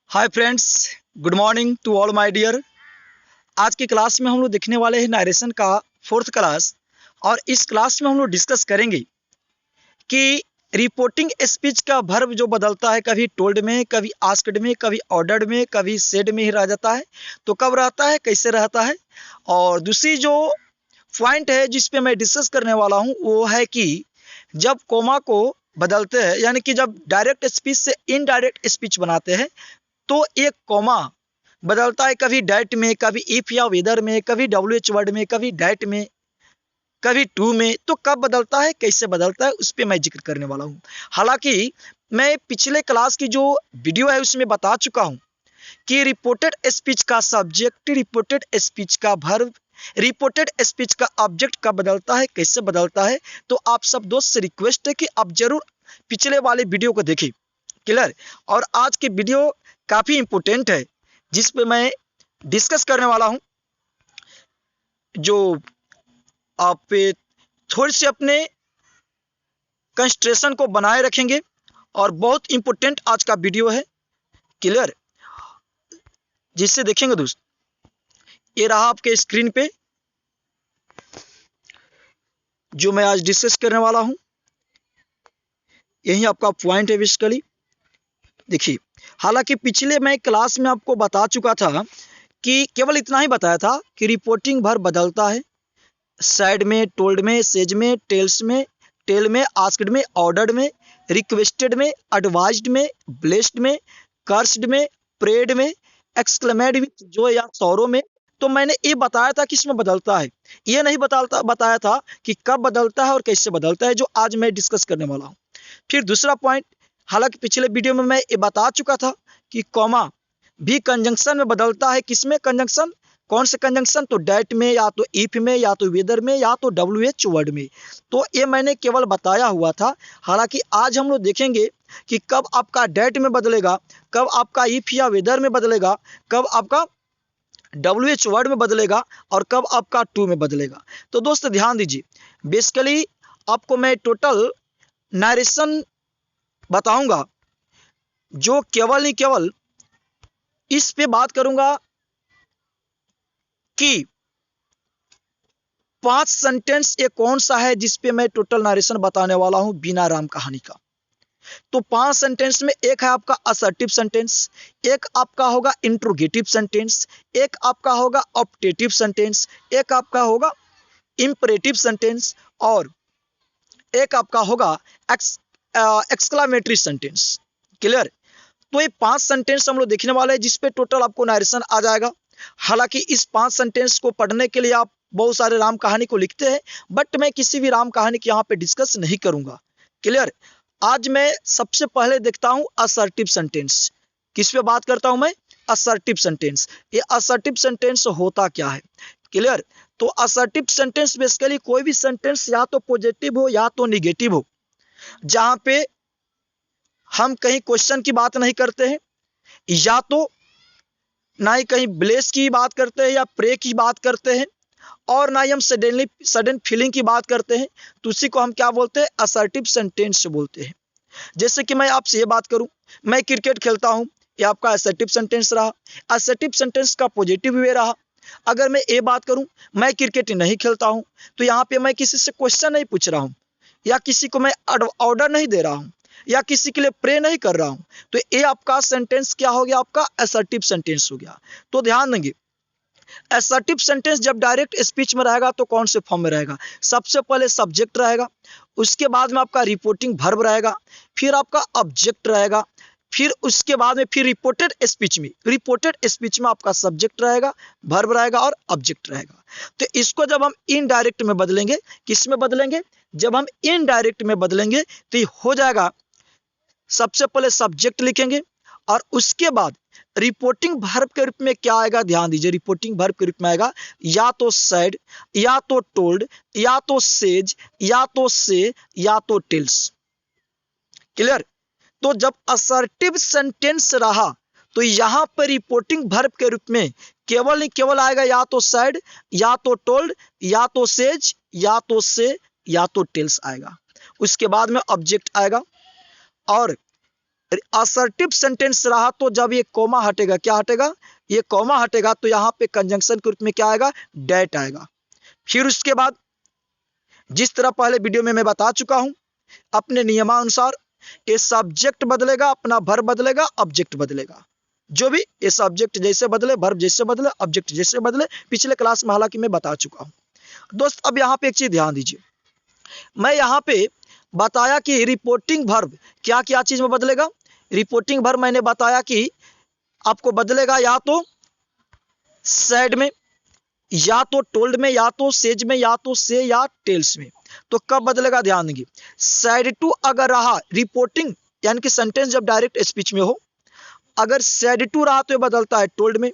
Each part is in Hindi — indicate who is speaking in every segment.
Speaker 1: Hi friends, good morning to all my dear. आज की क्लास में हम लोग देखने वाले हैं नरेशन का फोर्थ क्लास। और इस क्लास में हम लोग डिस्कस करेंगे कि रिपोर्टिंग स्पीच का वर्ब जो बदलता है, कभी टोल्ड में, कभी आस्क्ड में, कभी ऑर्डर्ड में, कभी सेड में ही रह जाता है। तो कब रहता है, कैसे रहता है। और दूसरी जो पॉइंट है जिस पे मैं डिस्कस करने वाला हूँ वो है कि जब कोमा को बदलते हैं, यानी कि जब डायरेक्ट स्पीच से इनडायरेक्ट स्पीच बनाते हैं तो एक कॉमा बदलता है, कभी डैट में, कभी इफ या वेदर में, कभी डब्ल्यूएच वर्ड में, कभी डैट में, कभी टू में। तो कब बदलता है, कैसे बदलता है, उस पर मैं जिक्र करने वाला हूँ। हालांकि मैं पिछले क्लास की जो वीडियो है उसमें बता चुका हूँ कि रिपोर्टेड स्पीच का सब्जेक्ट, रिपोर्टेड स्पीच का वर्ब, रिपोर्टेड स्पीच का ऑब्जेक्ट कब बदलता है, कैसे बदलता है। तो आप सब दोस्त से रिक्वेस्ट है कि आप जरूर पिछले वाले वीडियो को देखें। क्लियर। और आज की वीडियो काफी इंपोर्टेंट है जिस पे मैं डिस्कस करने वाला हूं, जो आप पे थोड़ी सी अपने कंसंट्रेशन को बनाए रखेंगे। और बहुत इंपोर्टेंट आज का वीडियो है। क्लियर। जिससे देखेंगे दोस्त, ये रहा आपके स्क्रीन पे जो मैं आज डिस्कस करने वाला हूं। यही आपका पॉइंट है बेसिकली। देखिए, हालांकि पिछले मैं क्लास में आपको बता चुका था कि केवल इतना ही बताया था कि रिपोर्टिंग वर्ब बदलता है साइड में, टोल्ड में, सेज में, टेल्स में, टेल में, आस्क्ड में, ऑर्डर्ड में, रिक्वेस्टेड में, एडवाइज्ड में, ब्लेस्ड में, कर्स्ड में, प्रेड में, एक्सक्लेमेड में, जो या सौरों में। तो मैंने ये बताया था कि इसमें बदलता है। ये नहीं बताया था कि कब बदलता है और कैसे बदलता है, जो आज मैं डिस्कस करने वाला हूँ। फिर दूसरा पॉइंट, हालांकि पिछले वीडियो में मैं ये बता चुका था कि कॉमा भी कंजंक्शन में बदलता है। किसमें कंजंक्शन, कौन से कंजंक्शन, तो डैट में, या तो इफ में, या तो वेदर में, या तो डब्ल्यूएच वर्ड में। तो ये मैंने केवल बताया हुआ था। हालांकि आज हम लोग देखेंगे कि कब आपका डैट में बदलेगा, कब आपका इफ या वेदर में बदलेगा, कब आपका डब्ल्यूएच वर्ड में बदलेगा, और कब आपका टू में बदलेगा। तो दोस्त ध्यान दीजिए, बेसिकली आपको मैं टोटल नरेशन बताऊंगा, जो केवल ही केवल इस पे बात करूंगा कि 5 सेंटेंस ये कौन सा है जिस पे मैं टोटल नरेशन बताने वाला हूं बिना राम कहानी का। तो 5 सेंटेंस में एक है आपका असर्टिव सेंटेंस, एक आपका होगा इंट्रोगेटिव सेंटेंस, एक आपका होगा ऑप्टेटिव सेंटेंस, एक आपका होगा इंपरेटिव सेंटेंस, और एक आपका होगा एक्सक्लामेटरी सेंटेंस। क्लियर। तो ये 5 सेंटेंस हम लोग देखने वाले हैं जिस पे टोटल आपको नरेशन आ जाएगा। हालांकि इस 5 सेंटेंस को पढ़ने के लिए आप बहुत सारे राम कहानी को लिखते हैं, बट मैं किसी भी राम कहानी की यहाँ पे डिस्कस नहीं करूंगा। क्लियर। आज मैं सबसे पहले देखता हूं असर्टिव सेंटेंस। किस पे बात करता हूं मैं, असर्टिव सेंटेंस। ये असर्टिव सेंटेंस होता क्या है। क्लियर। तो असर्टिव सेंटेंस बेसिकली कोई भी सेंटेंस या तो पॉजिटिव हो या तो निगेटिव हो, जहां पे हम कहीं क्वेश्चन की बात नहीं करते हैं, या तो ना ही कहीं ब्लेस की बात करते हैं या प्रे की बात करते हैं, और ना ही हम सडन फीलिंग की बात करते हैं। तो उसी को हम क्या बोलते हैं, असर्टिव सेंटेंस बोलते हैं। जैसे कि मैं आपसे ये बात करूं, मैं क्रिकेट खेलता हूं, ये आपका असर्टिव सेंटेंस रहा। असर्टिव सेंटेंस का पॉजिटिव वे रहा। अगर मैं ये बात करूं, मैं क्रिकेट नहीं खेलता हूं, तो यहाँ पे मैं किसी से क्वेश्चन नहीं पूछ रहा हूं, या किसी को मैं ऑर्डर नहीं दे रहा हूं, या किसी के लिए प्रे नहीं कर रहा हूं। तो ये आपका सेंटेंस क्या हो गया, आपका असर्टिव सेंटेंस हो गया। तो ध्यान देंगे, असर्टिव सेंटेंस जब डायरेक्ट स्पीच में रहेगा तो कौन से फॉर्म में रहेगा, सबसे पहले सब्जेक्ट रहेगा, उसके बाद में आपका रिपोर्टिंग वर्ब रहेगा, फिर आपका ऑब्जेक्ट रहेगा, फिर उसके बाद में फिर रिपोर्टेड स्पीच में आपका सब्जेक्ट रहेगा, वर्ब रहेगा और ऑब्जेक्ट रहेगा। तो इसको जब हम इनडायरेक्ट में बदलेंगे, किस में बदलेंगे, जब हम इनडायरेक्ट में बदलेंगे तो ये हो जाएगा, सबसे पहले सब्जेक्ट लिखेंगे और उसके बाद रिपोर्टिंग वर्ब के रूप में क्या आएगा, ध्यान दीजिए, रिपोर्टिंग वर्ब के रूप में आएगा या तो सेड, या तो टोल्ड, या तो सेज, या तो से, या तो टेल्स। क्लियर। तो जब असर्टिव सेंटेंस रहा तो यहां पर रिपोर्टिंग वर्ब के रूप में केवल आएगा या तो सेड, या तो टोल्ड, या तो सेज, या तो से, या तो टेल्स आएगा। उसके बाद में ऑब्जेक्ट आएगा, और असर्टिव सेंटेंस रहा तो जब ये कॉमा हटेगा, क्या हटेगा, ये कॉमा हटेगा तो यहाँ पे कंजंक्शन के रूप में क्या आएगा, डेट आएगा। फिर उसके बाद जिस तरह पहले वीडियो में मैं बता चुका हूं, अपने नियमानुसार ये सब्जेक्ट बदलेगा, अपना वर्ब बदलेगा, ऑब्जेक्ट बदलेगा। जो भी ये सब्जेक्ट जैसे बदले, वर्ब जैसे बदले, ऑब्जेक्ट जैसे बदले, पिछले क्लास में हालांकि मैं बता चुका हूं। दोस्त अब यहाँ पे एक चीज ध्यान दीजिए, मैं यहाँ पे बताया कि रिपोर्टिंग वर्ब क्या क्या चीज में बदलेगा। रिपोर्टिंग वर्ब मैंने बताया कि आपको बदलेगा या तो सैड में, या तो टोल्ड में, या तो सेज में, या तो से या टेल्स में। तो कब बदलेगा ध्यान देंगे, सैड टू अगर रहा रिपोर्टिंग यानी कि सेंटेंस जब डायरेक्ट स्पीच में हो, अगर सैड टू रहा तो ये बदलता है टोल्ड में,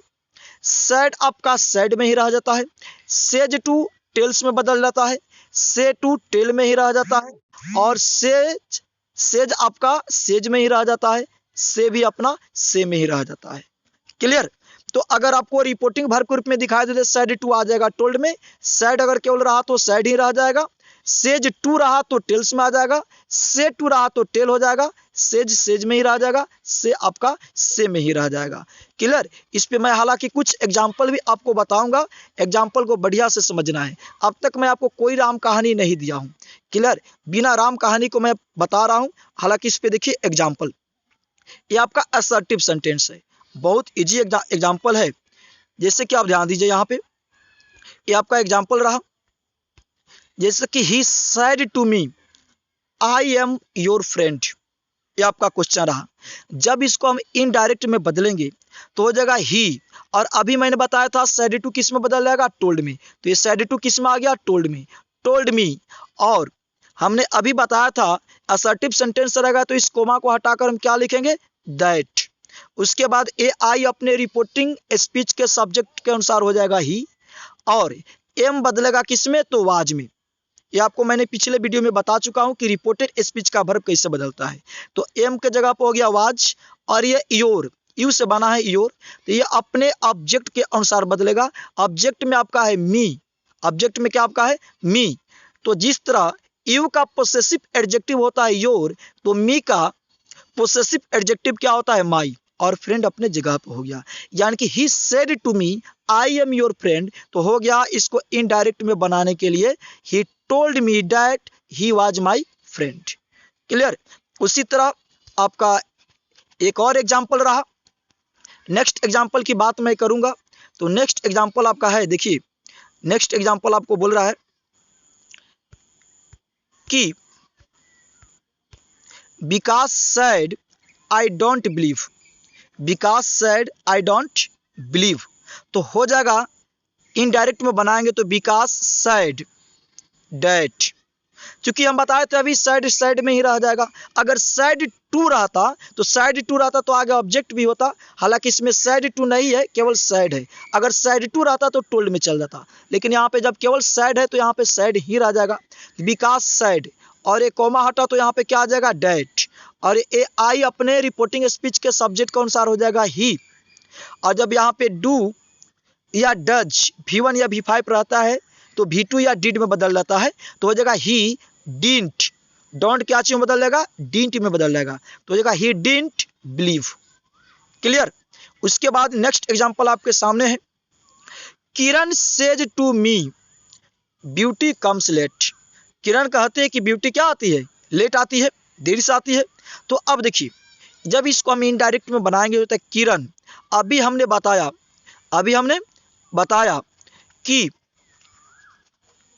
Speaker 1: सैड आपका सैड में ही रह जाता है, सेज टू टेल्स में बदल जाता है, से टू टेल में ही रह जाता है, और सेज आपका सेज में ही रह जाता है, से भी अपना से में ही रह जाता है। क्लियर। तो अगर आपको रिपोर्टिंग वर्ब के रूप में दिखाई दे सैड टू आ जाएगा टोल्ड में, सैड अगर केवल रहा तो सैड ही रह जाएगा, सेज टू रहा तो टेल्स में आ जाएगा, से टू रहा तो टेल हो जाएगा, सेज सेज में ही रह जाएगा, से आपका से में ही रह जाएगा। क्लियर। इस पे मैं हालांकि कुछ एग्जाम्पल भी आपको बताऊंगा, एग्जाम्पल को बढ़िया से समझना है। अब तक मैं आपको कोई राम कहानी नहीं दिया हूं। क्लियर, बिना राम कहानी को मैं बता रहा हूं। हालांकि इस पे देखिए एग्जाम्पल, ये आपका असर्टिव सेंटेंस है, बहुत इजी एग्जाम्पल है। जैसे कि आप ध्यान दीजिए, यहाँ पे ये आपका एग्जाम्पल रहा, जैसे कि he said to me I am your friend, ये आपका क्वेश्चन रहा। जब इसको हम इनडायरेक्ट में बदलेंगे तो हो जाएगा ही, और अभी मैंने बताया था सेड टू किस में बदल जाएगा, टोल्ड में। तो ये सेड टू किस में आ गया, टोल्ड में, टोल्ड मी। और हमने अभी बताया था असर्टिव सेंटेंस रहेगा तो इस कोमा को हटाकर हम क्या लिखेंगे, दैट। उसके बाद ए आई अपने रिपोर्टिंग स्पीच के सब्जेक्ट के अनुसार हो जाएगा ही, और एम बदलेगा किसमें, तो वाज में। ये आपको मैंने पिछले वीडियो में बता चुका हूं कि रिपोर्टेड स्पीच का वर्ब कैसे बदलता है। तो एम के जगह पर हो गया वाज, और ये योर, यू से बना है योर, तो ये अपने ऑब्जेक्ट के अनुसार बदलेगा। ऑब्जेक्ट में आपका है मी, ऑब्जेक्ट में क्या आपका है, मी। तो जिस तरह यू का पोसेसिव एडजेक्टिव होता है योर, तो मी का पोसेसिव एडजेक्टिव क्या होता है, माई, और फ्रेंड अपने जगह पर हो गया। यानी कि he said to me I am your friend, तो हो गया इसको इनडायरेक्ट में बनाने के लिए he told me that he was my friend. Clear. उसी तरह आपका एक और एग्जाम्पल रहा, नेक्स्ट एग्जाम्पल की बात मैं करूंगा। तो नेक्स्ट एग्जाम्पल आपका है, देखिए नेक्स्ट एग्जाम्पल आपको बोल रहा है कि Vikas said I don't believe, Vikas said I don't believe, तो हो जाएगा इनडायरेक्ट में बनाएंगे तो विकास सैड डैट, क्योंकि हम बताए थे अभी सैड सैड में ही रह जाएगा। अगर सैड टू रहता तो सैड टू रहता तो आगे ऑब्जेक्ट भी होता, हालांकि इसमें सैड टू नहीं है, केवल सैड है। अगर सैड टू रहता तो टोल्ड में चल जाता, लेकिन यहाँ पे जब केवल सैड है तो यहाँ पे सैड ही रह जाएगा, विकास सैड, और एक कोमा हटा तो यहाँ पे क्या आ जाएगा, डैट, और ए आई अपने रिपोर्टिंग स्पीच के सब्जेक्ट के अनुसार हो जाएगा ही। और जब यहाँ पे डू या डज V1 या V5 रहता है तो V2 या डिड में बदल जाता है, तो हो जाएगा ही डिडंट, डोंट क्या चीज में बदल जाएगा, डिडंट में बदल जाएगा, तो हो जाएगा ही डिडंट बिलीव। क्लियर। उसके बाद नेक्स्ट एग्जांपल आपके सामने है, Kiran says to me beauty comes late, Kiran कहते हैं कि ब्यूटी क्या आती है, लेट आती है, देरी से आती है। तो अब देखिए जब इसको हम इनडायरेक्ट में बनाएंगे तो किरण, अभी हमने बताया कि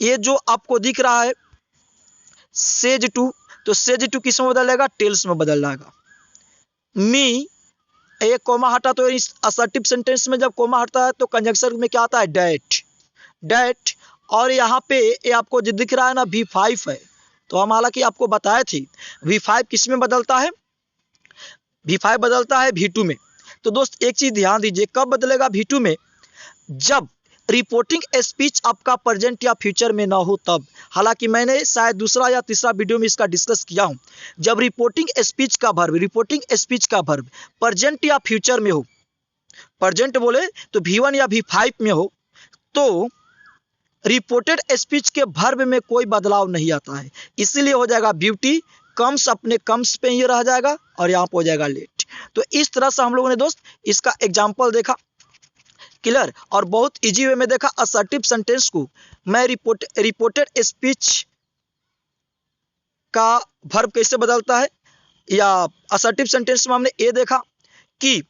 Speaker 1: ये जो आपको दिख रहा है सेज टू, तो सेज टू किस में बदल जाएगा, टेल्स में बदल जाएगा। मी, एक कोमा हटा तो इस असर्टिव सेंटेंस में जब कोमा हटता है तो कंजंक्शन में क्या आता है, डैट, डैट। और यहाँ पे ये आपको जो दिख रहा है ना V5 है, तो हम हालांकि आपको बताए थे V5 किस में बदलता है, V5 बदलता है V2 में। तो दोस्त एक चीज ध्यान दीजिए, कब बदलेगा V2 में, जब रिपोर्टिंग स्पीच आपका प्रेजेंट या फ्यूचर में ना हो तब। हालांकि मैंने शायद दूसरा या तीसरा वीडियो में इसका डिस्कस किया हूं, जब रिपोर्टिंग स्पीच का वर्ब प्रेजेंट या फ्यूचर में हो, प्रेजेंट बोले तो V1 या V5 में हो, तो रिपोर्टेड स्पीच के वर्ब में कोई बदलाव नहीं आता है, इसीलिए हो जाएगा ब्यूटी कम्स अपने कम्स पे ये रह जाएगा और यहाँ पे हो जाएगा लेट। तो इस तरह से हम लोगों ने दोस्त इसका एग्जाम्पल देखा, क्लियर, और बहुत इजी वे में देखा। असर्टिव सेंटेंस को मैं रिपोर्टेड स्पीच का वर्ब कैसे बदलता है, या असर्टिव सेंटेंस में हमने ये देखा कि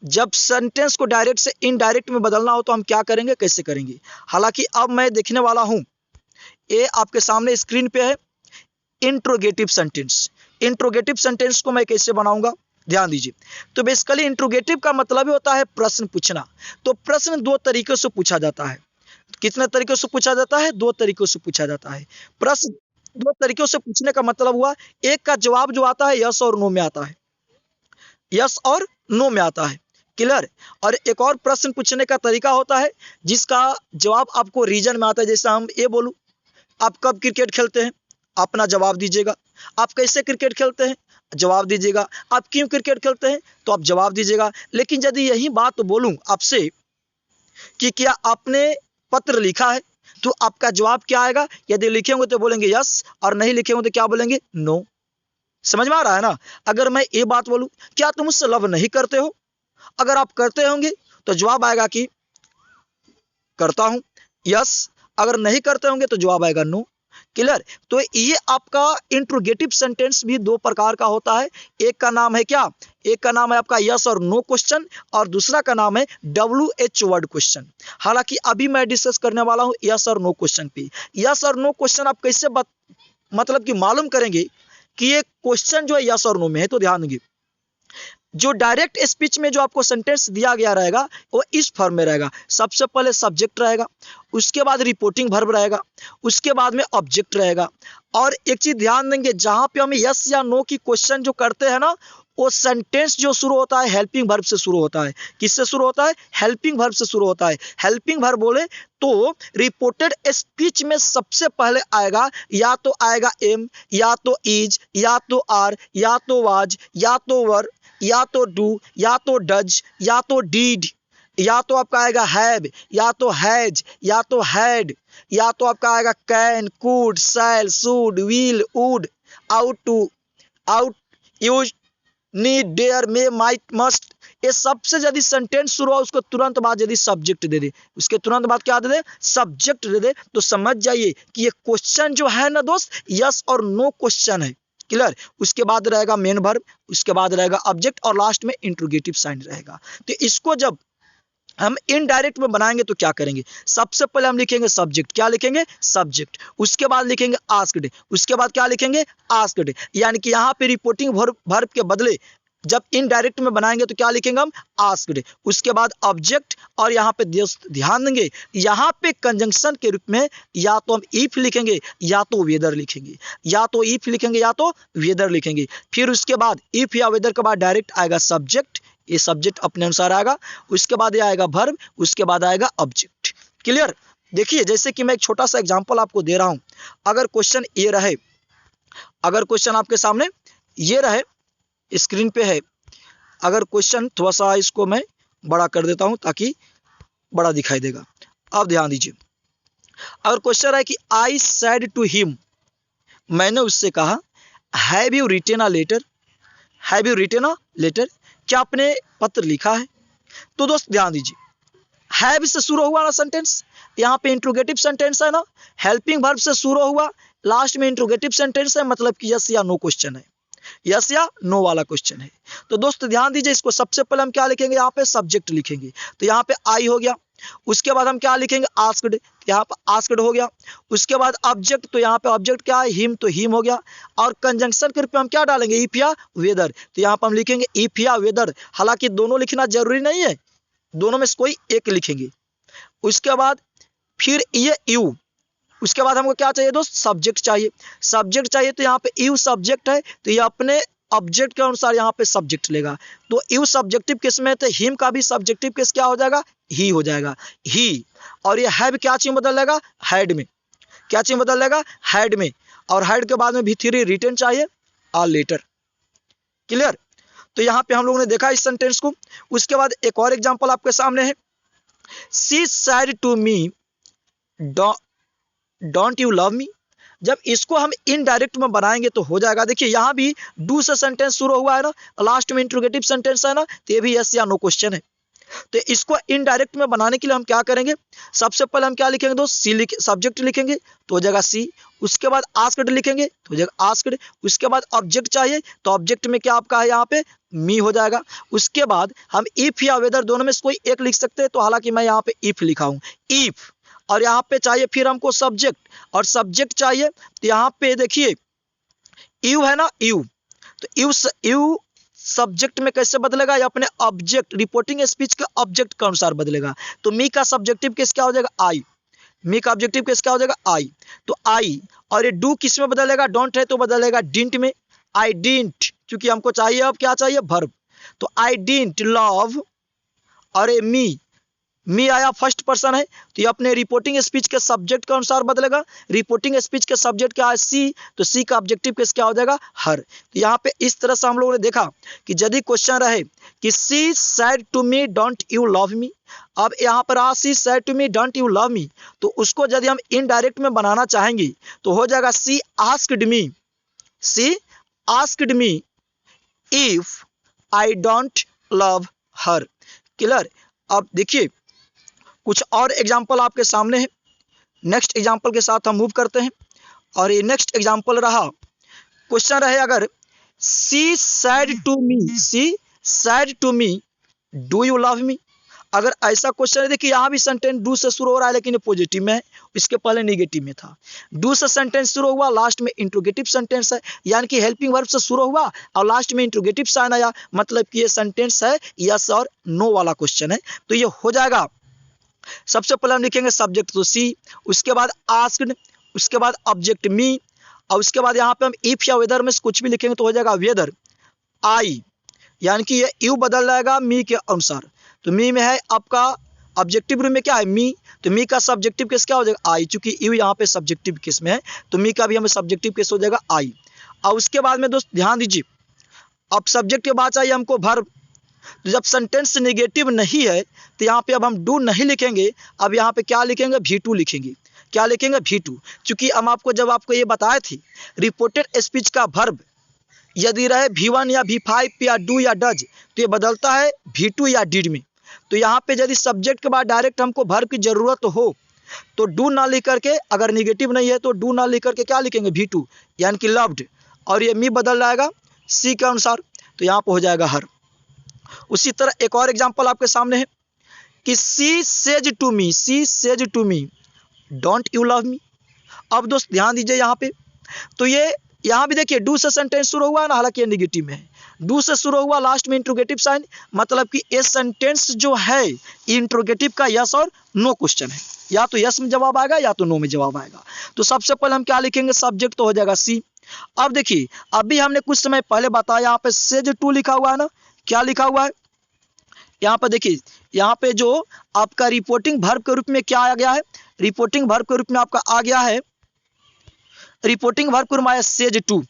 Speaker 1: जब सेंटेंस को डायरेक्ट से इनडायरेक्ट में बदलना हो तो हम क्या करेंगे, कैसे करेंगे। हालांकि अब मैं देखने वाला हूं, ये आपके सामने स्क्रीन पे है इंट्रोगेटिव सेंटेंस। इंट्रोगेटिव सेंटेंस को मैं कैसे बनाऊंगा, ध्यान दीजिए। तो बेसिकली इंट्रोगेटिव का मतलब ही होता है प्रश्न पूछना। तो प्रश्न दो तरीकों से पूछा जाता है। कितने तरीकों से पूछा जाता है, दो तरीकों से पूछा जाता है। प्रश्न दो तरीकों से पूछने का मतलब हुआ, एक का जवाब जो आता है यस और नो में आता है, यस और नो में आता है, क्लियर। और एक और प्रश्न पूछने का तरीका होता है जिसका जवाब आपको रीजन में आता है। जैसे हम ये बोलूं, आप कब क्रिकेट खेलते हैं, अपना जवाब दीजिएगा। आप कैसे क्रिकेट खेलते हैं, जवाब दीजिएगा। आप क्यों क्रिकेट खेलते हैं, तो आप जवाब दीजिएगा। लेकिन यदि यही बात बोलूं आपसे कि क्या आपने पत्र लिखा है, तो आपका जवाब क्या आएगा। यदि लिखेंगे तो बोलेंगे यस, और नहीं लिखेंगे तो क्या बोलेंगे, नो। समझ में आ रहा है ना। अगर मैं ये बात बोलूं, क्या तुम मुझसे लव नहीं करते हो, अगर आप करते होंगे तो जवाब आएगा कि करता हूं, यस। अगर नहीं करते होंगे तो जवाब आएगा नो, क्लियर। तो ये आपका इंट्रोगेटिव सेंटेंस भी दो प्रकार का होता है। एक का नाम है क्या, एक का नाम है आपका यस और नो क्वेश्चन, और दूसरा का नाम है WH वर्ड क्वेश्चन। हालांकि अभी मैं डिस्कस करने वाला हूं यस और नो क्वेश्चन पे। यस और नो क्वेश्चन आप कैसे मतलब कि मालूम करेंगे कि ये क्वेश्चन जो है यस और नो में है। तो ध्यान देंगे, जो डायरेक्ट स्पीच में जो आपको सेंटेंस दिया गया रहेगा वो इस फॉर्म में रहेगा। सबसे पहले सब्जेक्ट रहेगा, उसके बाद रिपोर्टिंग वर्ब रहेगा, उसके बाद में ऑब्जेक्ट रहेगा। और एक चीज ध्यान देंगे, जहां पे हम यस या नो की क्वेश्चन जो करते हैं ना, वो सेंटेंस जो शुरू होता है हेल्पिंग वर्ब से शुरू होता है। किससे शुरू होता है, हेल्पिंग वर्ब से शुरू होता है। हेल्पिंग वर्ब बोले तो रिपोर्टेड स्पीच में सबसे पहले आएगा, या तो आएगा एम, या तो इज, या तो आर, या तो वाज, या तो वर, या तो डू, या तो डज, या तो डीड, या तो आपका आएगा हैव, या तो हैज, या तो हैड, या तो आपका आएगा can, could, shall, should, will, would, ought to, ought, use, need, dare, may, might, must. ये सबसे यदि सेंटेंस शुरू हो उसको तुरंत बाद यदि सब्जेक्ट दे दे, उसके तुरंत बाद क्या दे दे, सब्जेक्ट दे दे, तो समझ जाइए कि ये क्वेश्चन जो है ना दोस्त, यस और नो क्वेश्चन है, क्लियर। उसके बाद रहेगा मेन वर्ब, उसके बाद रहेगा ऑब्जेक्ट, और लास्ट में इंट्रोगेटिव साइन रहेगा। तो इसको जब हम इनडायरेक्ट में बनाएंगे तो क्या करेंगे, सबसे पहले हम लिखेंगे सब्जेक्ट। क्या लिखेंगे, सब्जेक्ट। उसके बाद लिखेंगे आस्क्ड, उसके बाद क्या लिखेंगे, आस्क्ड। यानी कि यहाँ पे रिपोर्टिंग वर्ब के बदले जब इनडायरेक्ट में बनाएंगे तो क्या लिखेंगे हम, आस्क्ड। उसके बाद ऑब्जेक्ट, और यहाँ पे ध्यान देंगे, यहाँ पे कंजंक्शन के रूप में या तो हम इफ लिखेंगे या तो वेदर लिखेंगे, या तो इफ लिखेंगे या तो वेदर लिखेंगे। फिर उसके बाद इफ या वेदर के बाद डायरेक्ट आएगा सब्जेक्ट, ये सब्जेक्ट अपने अनुसार आएगा। उसके बाद ये आएगा वर्ब, उसके बाद आएगा ऑब्जेक्ट, क्लियर। देखिए जैसे कि मैं एक छोटा सा एग्जांपल आपको दे रहा हूं। अगर क्वेश्चन ये रहे, अगर क्वेश्चन आपके सामने ये रहे, स्क्रीन पे है। अगर क्वेश्चन थोड़ा सा इसको मैं बड़ा कर देता हूं ताकि बड़ा दिखाई देगा। अब ध्यान दीजिए, अगर क्वेश्चन है कि आई सेड टू हिम, मैंने उससे कहा, have you written a letter, have you written a letter, क्या आपने पत्र लिखा है। तो दोस्त ध्यान दीजिए, हैव से शुरू हुआ ना सेंटेंस, यहाँ पे इंट्रोगेटिव सेंटेंस है ना, हेल्पिंग वर्ब से शुरू हुआ, लास्ट में इंट्रोगेटिव सेंटेंस है, मतलब कि यस या नो क्वेश्चन है, यस या नो वाला क्वेश्चन है। तो दोस्त ध्यान दीजिए, इसको सबसे पहले हम क्या लिखेंगे, यहाँ पे सब्जेक्ट लिखेंगे। तो यहाँ पे आई हो गया, उसके बाद हम क्या लिखेंगे, आस्क्ड, यहाँ पे आस्क्ड हो गया। उसके बाद ऑब्जेक्ट, तो यहाँ पे ऑब्जेक्ट क्या है, हिम, तो हिम हो गया। और कंजंक्शन के रूप में हम क्या डालेंगे, इफ या वेदर, तो यहाँ पे हम लिखेंगे इफ या वेदर। हालांकि दोनों लिखना जरूरी नहीं है, दोनों में से कोई एक लिखेंगे। उसके बाद फिर ये यू, उसके बाद हमको क्या चाहिए दोस्त, सब्जेक्ट चाहिए। सब्जेक्ट चाहिए तो यहाँ पे यू सब्जेक्ट है, तो ये अपने ऑब्जेक्ट के अनुसार यहाँ पे सब्जेक्ट लेगा। तो यू सब्जेक्टिव केस में, तो हिम का भी सब्जेक्टिव केस क्या हो जाएगा, ही हो जाएगा, ही। और ये हैव क्या चीज बदल लेगा, हैड में, क्या चीज बदल लेगा, हैड में। और हैड के बाद में भी थ्री रिटर्न चाहिए और लेटर, क्लियर। तो यहाँ पे हम लोगों ने देखा इस सेंटेंस को। उसके बाद एक और एग्जाम्पल आपके सामने है, she said to me don't you love me, जब इसको हम इनडायरेक्ट में बनाएंगे तो हो जाएगा। देखिए यहाँ भी डू से सेंटेंस शुरू हुआ है ना, लास्ट में इंट्रोगेटिव सेंटेंस है ना, तो ये भी यस या नो क्वेश्चन है। तो इसको इनडायरेक्ट में बनाने के लिए हम क्या करेंगे, सबसे पहले हम क्या लिखेंगे दोस्त, सी सब्जेक्ट लिखेंगे तो हो जाएगा सी। उसके बाद आस्क्ड लिखेंगे तो हो जाएगा आस्क्ड। उसके बाद ऑब्जेक्ट चाहिए तो ऑब्जेक्ट में क्या आपका है यहाँ पे मी हो जाएगा। उसके बाद हम इफ या वेदर दोनों में से कोई एक लिख सकते हैं, तो हालांकि मैं यहाँ पे इफ लिखा हूँ, इफ। और यहाँ पे चाहिए फिर हमको सब्जेक्ट, और सब्जेक्ट चाहिए तो यहाँ पे देखिए यू है ना, यू। तो यू सब्जेक्ट में कैसे बदलेगा, या अपने ऑब्जेक्ट रिपोर्टिंग स्पीच के ऑब्जेक्ट के अनुसार बदलेगा। तो मी का सब्जेक्टिव केस क्या हो जाएगा, आई। मी का ऑब्जेक्टिव केस क्या हो जाएगा, आई। तो आई, और ये डू किस में बदलेगा, डोंट है तो बदलेगा डिंट में। आई डिंट, क्योंकि हमको चाहिए अब क्या चाहिए, वर्ब। तो आई डिंट लव, और ये मी आया फर्स्ट पर्सन है, तो ये अपने रिपोर्टिंग स्पीच के सब्जेक्ट के अनुसार बदलेगा। रिपोर्टिंग स्पीच के सब्जेक्ट क्या है, सी, तो सी का ऑब्जेक्टिव केस क्या हो जाएगा, हर। तो यहाँ पे इस तरह से हम लोगों ने देखा कि यदि क्वेश्चन रहे कि she said to me don't you love me, अब यहाँ पर आ she said to me don't you love me, तो उसको यदि हम इनडायरेक्ट में बनाना चाहेंगे तो हो जाएगा she asked me, she asked me if I don't love her. Clear. अब देखिए कुछ और एग्जाम्पल आपके सामने है, नेक्स्ट एग्जाम्पल के साथ हम मूव करते हैं। और ये नेक्स्ट एग्जाम्पल रहा, क्वेश्चन रहे अगर she said to me, she said to me do you love me. अगर ऐसा क्वेश्चन है, देखिए यहाँ भी सेंटेंस डू से शुरू हो रहा है लेकिन ये पॉजिटिव में है, इसके पहले नेगेटिव में था। डू से सेंटेंस शुरू हुआ, लास्ट में इंट्रोगेटिव सेंटेंस है, यानी कि हेल्पिंग वर्ब से शुरू हुआ और लास्ट में इंट्रोगेटिव साइन आया, मतलब कि ये सेंटेंस है यस और नो वाला क्वेश्चन है। तो ये हो जाएगा, सबसे पहले हम लिखेंगे सब्जेक्ट तो सी, उसके बाद आस्क्ड, उसके बाद ऑब्जेक्ट मी, और उसके बाद यहाँ पे हम इफ या वेदर में से कुछ भी लिखेंगे तो हो जाएगा वेदर आई, यानी कि ये यू बदल जाएगा मी के अनुसार। तो मी में है आपका ऑब्जेक्टिव रूम में क्या है, मी, तो मी का सब्जेक्टिव केस क्या हो जाएगा, आई, चूंकि यू यहाँ पे सब्जेक्टिव केस में है तो मी का भी हमें सब्जेक्टिव केस हो जाएगा आई। और उसके बाद में दोस्त ध्यान दीजिए, अब सब्जेक्ट के बाद चाहिए हमको वर्ब। तो जब सेंटेंस नेगेटिव नहीं है तो यहाँ पे अब हम डू नहीं लिखेंगे, अब यहाँ पे क्या लिखेंगे, V2 लिखेंगे। क्या लिखेंगे, V2, क्योंकि हम आपको जब आपको ये बताए थे रिपोर्टेड स्पीच का वर्ब यदि रहे V1 या V5 या डू या डज तो ये बदलता है V2 या डिड में। तो यहाँ पे यदि सब्जेक्ट के बाद डायरेक्ट हमको वर्ब की जरूरत हो तो डू ना लिख करके, अगर निगेटिव नहीं है तो डू ना लिख करके क्या लिखेंगे, V2, यानी कि लव्ड, और ये मी बदल जाएगा सी के अनुसार, तो यहाँ पर हो जाएगा हर। उसी तरह एक और एग्जांपल आपके सामने है कि she says to me, she says to me don't you love me. अब दोस्त ध्यान दीजिए यहाँ पे, तो ये यहाँ भी देखिए डू से सेंटेंस शुरू हुआ है ना, हालांकि ये नेगेटिव में है, डू से शुरू हुआ, लास्ट में इंट्रोगेटिव साइन, मतलब कि ये सेंटेंस जो है इंट्रोगेटिव का यस और नो क्वेश्चन है, या तो यस में जवाब आएगा या तो नो में जवाब आएगा। तो सबसे पहले हम क्या लिखेंगे, सब्जेक्ट तो हो जाएगा सी। अब देखिए अभी हमने कुछ समय पहले बताया, यहाँ पे सेज टू लिखा हुआ है ना, क्या लिखा हुआ है यहाँ पर देखिए, यहाँ पे जो आपका रिपोर्टिंग वर्ब के रूप में क्या आ गया है, रिपोर्टिंग वर्ब के रूप में आपका आ गया है, रिपोर्टिंग वर्ब के रूप में आया सेज टू।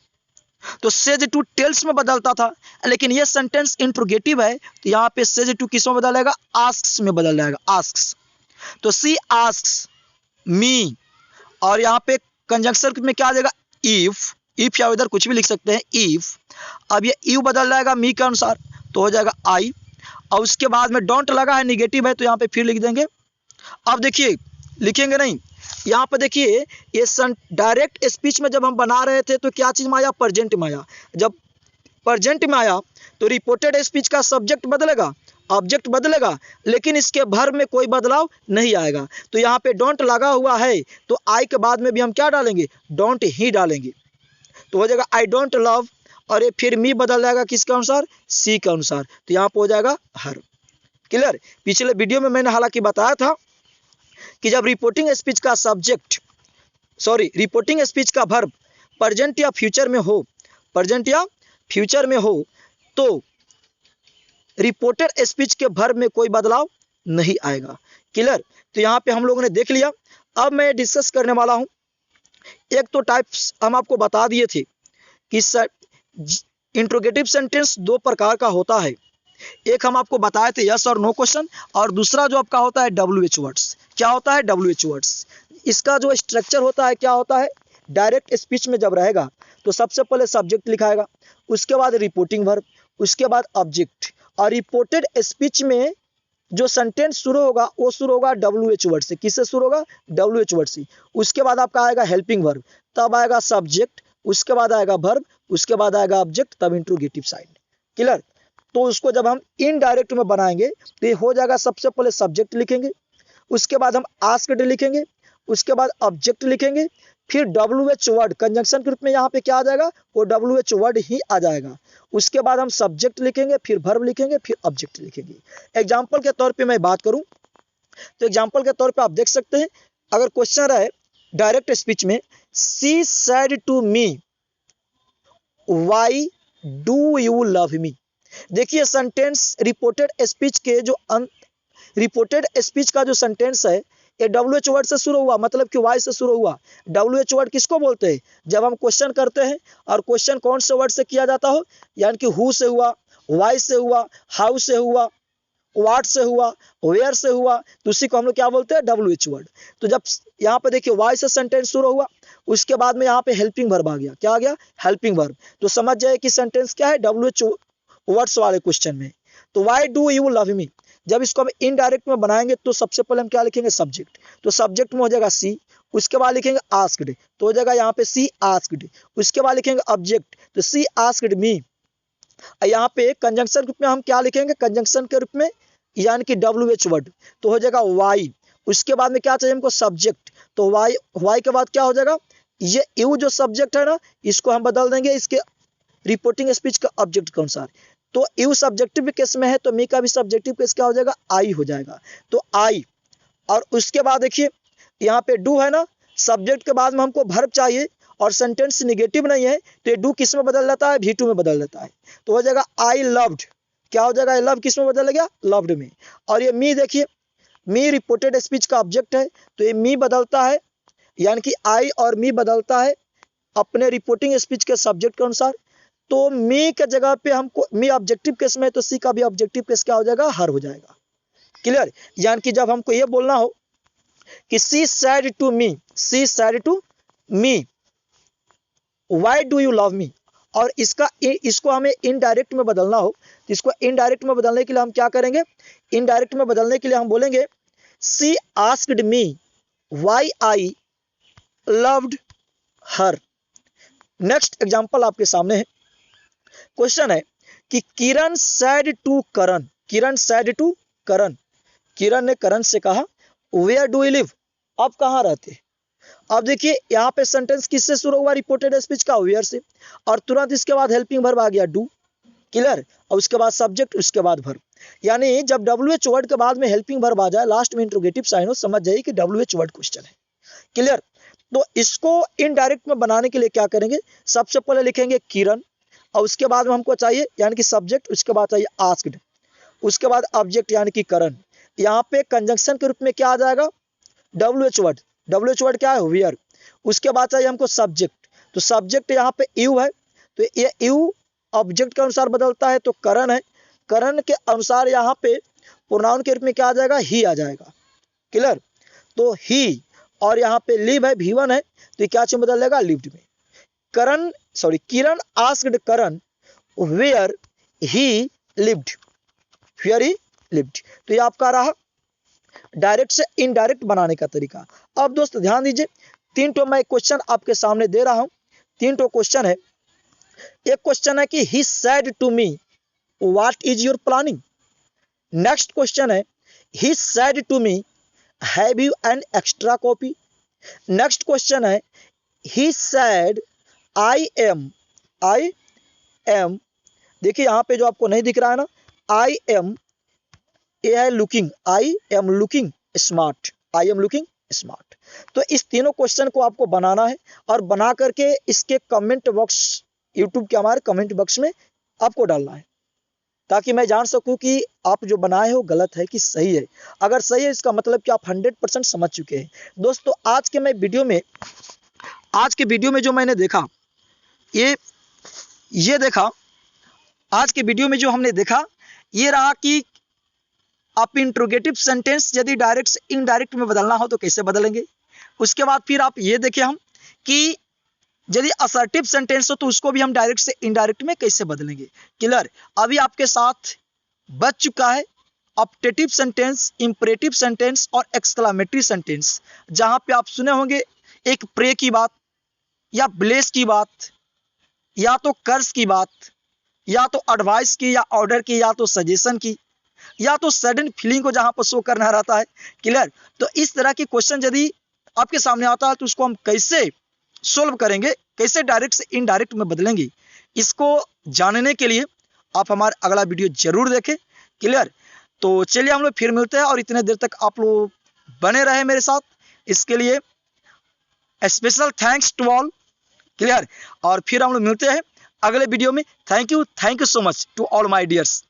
Speaker 1: तो सेज टू टेल्स में बदलता था, लेकिन ये सेंटेंस इंट्रोगेटिव है तो यहाँ पे सेज टू किस में बदल जाएगा, आस्क्स में बदल जाएगा, आस्क्स। तो सी आस्क्स मी, और यहाँ पे कंजंक्शन में क्या आ जाएगा, इफ या इधर कुछ भी लिख सकते हैं, इफ। अब ये यू बदल जाएगा मी के अनुसार तो हो जाएगा आई, और उसके बाद में डोंट लगा है, निगेटिव है तो यहाँ पे फिर लिख देंगे। अब देखिए लिखेंगे नहीं, यहाँ पे देखिए ये डायरेक्ट स्पीच में जब हम बना रहे थे तो क्या चीज में आया, प्रेजेंट में आया। जब प्रेजेंट में आया तो रिपोर्टेड स्पीच का सब्जेक्ट बदलेगा, ऑब्जेक्ट बदलेगा, लेकिन इसके वर्ब में कोई बदलाव नहीं आएगा। तो यहाँ पे डोंट लगा हुआ है तो आई के बाद में भी हम क्या डालेंगे, डोंट ही डालेंगे, तो हो जाएगा आई डोंट लव, और ये फिर मी बदल जाएगा किसके अनुसार, सी के अनुसार, तो यहाँ पे हो जाएगा हर। क्लियर। पिछले वीडियो में मैंने हालांकि बताया था कि जब रिपोर्टिंग स्पीच का सब्जेक्ट, सॉरी रिपोर्टिंग स्पीच का वर्ब प्रेजेंट या फ्यूचर में हो, प्रेजेंट या फ्यूचर में हो तो रिपोर्टेड स्पीच के वर्ब में कोई बदलाव नहीं आएगा। क्लियर। तो यहाँ पे हम लोगों ने देख लिया। अब मैं डिस्कस करने वाला हूँ, एक तो टाइप्स हम आपको बता दिए थे कि इंट्रोगेटिव सेंटेंस दो प्रकार का होता है, एक हम आपको बताए थे यस और नो क्वेश्चन, और दूसरा जो आपका होता है WH वर्ड्स। क्या होता है, WH वर्ड्स। इसका जो स्ट्रक्चर होता है क्या होता है, डायरेक्ट स्पीच में जब रहेगा तो सबसे पहले सब्जेक्ट लिखाएगा, उसके बाद रिपोर्टिंग वर्ब, उसके बाद ऑब्जेक्ट। और रिपोर्टेड स्पीच में जो सेंटेंस शुरू होगा वो शुरू होगा WH वर्ड से। किससे शुरू होगा? WH वर्ड से। उसके बाद आपका आएगा हेल्पिंग वर्ब, तब आएगा सब्जेक्ट, उसके बाद आएगा वर्ब, उसके बाद आएगा ऑब्जेक्ट, तब इंट्रोगेटिव साइन। क्लियर? तो उसको जब हम इनडायरेक्ट में बनाएंगे तो ये हो जाएगा, सबसे पहले सब्जेक्ट लिखेंगे, उसके बाद हम आस्क्ड लिखेंगे, उसके बाद ऑब्जेक्ट लिखेंगे, फिर WH वर्ड कंजंक्शन के रूप में यहाँ पे क्या आ जाएगा? वो WH वर्ड ही आ जाएगा। उसके बाद हम सब्जेक्ट लिखेंगे, फिर वर्ब लिखेंगे, फिर ऑब्जेक्ट लिखेंगे। एग्जाम्पल के तौर पे मैं बात करूं तो एग्जाम्पल के तौर पे आप देख सकते हैं, अगर क्वेश्चन रहे डायरेक्ट स्पीच में, she said to me why do you love me. देखिए सेंटेंस रिपोर्टेड स्पीच के जो रिपोर्टेड स्पीच का जो सेंटेंस है ये WH वर्ड से शुरू हुआ, मतलब कि वाई से शुरू हुआ। WH वर्ड किसको बोलते हैं? जब हम क्वेश्चन करते हैं और क्वेश्चन कौन से वर्ड से किया जाता हो, यानी कि हु से हुआ, वाई से हुआ, हाउ से हुआ, व्हाट से हुआ, वेयर से हुआ, तो उसी को हम लोग क्या बोलते हैं? WH word. तो जब यहाँ पे देखिए वाई से सेंटेंस शुरू हुआ, उसके बाद में यहाँ पे हेल्पिंग वर्ब आ गया। क्या आ गया? Helping verb. तो समझ जाए कि सेंटेंस क्या है WH वर्ड्स वाले क्वेश्चन में। तो Y do you love me, जब इसको हम इनडायरेक्ट में बनाएंगे तो सबसे पहले हम क्या लिखेंगे? सब्जेक्ट। तो सब्जेक्ट में हो जाएगा सी, उसके बाद लिखेंगे आस्क्ड, तो हो जाएगा यहाँ पे सी आस्क्ड। उसके बाद लिखेंगे ऑब्जेक्ट, तो सी आस्क्ड मी। यहाँ पे कंजंक्शन रूप में हम क्या लिखेंगे? कंजंक्शन के रूप में यानी कि WH वर्ड, तो हो जाएगा वाई। उसके बाद में क्या चाहिए हमको? सब्जेक्ट। तो वाई, वाई के बाद क्या हो जाएगा? ये यू जो सब्जेक्ट है ना, इसको हम बदल देंगे इसके रिपोर्टिंग स्पीच के ऑब्जेक्ट के अनुसार। तो यू सब्जेक्टिव केस में है तो मी का भी सब्जेक्टिव केस क्या हो जाएगा? आई हो जाएगा। तो आई, और उसके बाद देखिए यहाँ पे डू है ना, सब्जेक्ट के बाद में हमको वर्ब चाहिए और सेंटेंस निगेटिव नहीं है तो ये डू किस में बदल जाता है? V2 में बदल जाता है। तो हो जाएगा आई लव्ड। क्या हो जाएगा? लव किस में बदल गया? लव्ड में। और ये मी, देखिए मी रिपोर्टेड स्पीच का ऑब्जेक्ट है तो ये मी बदलता है, यानी कि आई और मी बदलता है अपने रिपोर्टिंग स्पीच के सब्जेक्ट के अनुसार। तो मी के जगह पे हमको मी ऑब्जेक्टिव केस में, तो सी का भी ऑब्जेक्टिव केस क्या हो जाएगा? हर हो जाएगा। क्लियर? यानी कि जब हमको ये बोलना हो कि she said to me, she said to me why do you love me, और इसको हमें इनडायरेक्ट में बदलना हो तो इसको इनडायरेक्ट में बदलने के लिए हम क्या करेंगे? इनडायरेक्ट में बदलने के लिए हम बोलेंगे she asked me why I loved her. Next example आपके सामने है। क्वेश्चन है कि Kiran said to Karan, Kiran said to Karan, Kiran ने करण से कहा वेयर डू यू लिव, आप कहाँ रहते? अब देखिए यहाँ पे सेंटेंस किससे शुरू हुआ? रिपोर्टेड स्पीच का वेयर से, और तुरंत इसके बाद हेल्पिंग वर्ब आ गया डू। क्लियर? और उसके बाद सब्जेक्ट, उसके बाद वर्ब। यानी जब WH वर्ड के बाद में हेल्पिंग वर्ब आ जाए, लास्ट में इंट्रोगेटिव साइन हो, समझ जाइए कि WH वर्ड क्वेश्चन है। क्लियर? तो इसको इनडायरेक्ट में बनाने के लिए क्या करेंगे? सबसे पहले लिखेंगे किरण, और उसके बाद में हमको चाहिए यानी कि सब्जेक्ट, उसके बाद चाहिए आस्क्ड, उसके बाद ऑब्जेक्ट यानी कि करण। यहाँ पे कंजंक्शन के रूप में क्या आ जाएगा? WH word. WH वर्ड क्या है? वेयर। उसके बाद चाहिए हमको सब्जेक्ट, तो सब्जेक्ट यहाँ पे यू है तो ये यू ऑब्जेक्ट के अनुसार बदलता है तो करण है, करण के अनुसार यहाँ पे प्रोनाउन के रूप में क्या आ जाएगा? ही आ जाएगा। क्लियर? तो ही, और यहाँ पे लिव है, V1 है, तो ये क्या चीज बदल जाएगा? लिव्ड में। Karan, sorry, Kiran asked Karan where he lived, where he lived. तो ये आपका रहा डायरेक्ट से इनडायरेक्ट बनाने का तरीका। अब दोस्त ध्यान दीजिए, 3 तो मैं क्वेश्चन आपके सामने दे रहा हूं, 3 तो क्वेश्चन है। एक क्वेश्चन है कि he said to me what is your planning. Next question है he said to me have you an extra copy. Next question है ही सेड आई एम, देखिए यहाँ पे जो आपको नहीं दिख रहा है ना, आई एम, ये है looking, I am looking smart, I am looking smart. तो इस तीनों क्वेश्चन को आपको बनाना है और बना करके इसके कमेंट बॉक्स, यूट्यूब के हमारे कमेंट बॉक्स में आपको डालना है, ताकि मैं जान सकूं कि आप जो बनाए हो गलत है कि सही है। अगर सही है इसका मतलब कि आप 100% समझ चुके हैं। दोस्तों आज के वीडियो में जो मैंने देखा, ये देखा, आज के वीडियो में जो हमने देखा ये रहा कि आप इंट्रोगेटिव सेंटेंस यदि डायरेक्ट से इनडायरेक्ट में बदलना हो तो कैसे बदलेंगे। उसके बाद फिर आप ये देखें हम कि यदि असर्टिव सेंटेंस हो तो उसको भी हम डायरेक्ट से इनडायरेक्ट में कैसे बदलेंगे। क्लियर। अभी आपके साथ बच चुका है ऑप्टेटिव सेंटेंस, इंपरेटिव सेंटेंस और एक्सक्लामेटरी सेंटेंस, जहां पे आप सुने होंगे एक प्रे की बात, या ब्लेस की बात, या तो कर्स की बात, या तो एडवाइस की, या ऑर्डर की, या तो सजेशन की, या तो सडन फीलिंग को जहां पर शो करना रहता है। क्लियर। तो इस तरह के क्वेश्चन यदि आपके सामने आता है तो उसको हम कैसे सोल्व करेंगे, कैसे डायरेक्ट से इनडायरेक्ट में बदलेंगे, इसको जानने के लिए आप हमारा अगला वीडियो जरूर देखें। क्लियर। तो चलिए हम लोग फिर मिलते हैं, और इतने देर तक आप लोग बने रहे मेरे साथ, इसके लिए special thanks to all. Clear. और फिर हम लोग मिलते हैं अगले वीडियो में। Thank you so much to all my dears.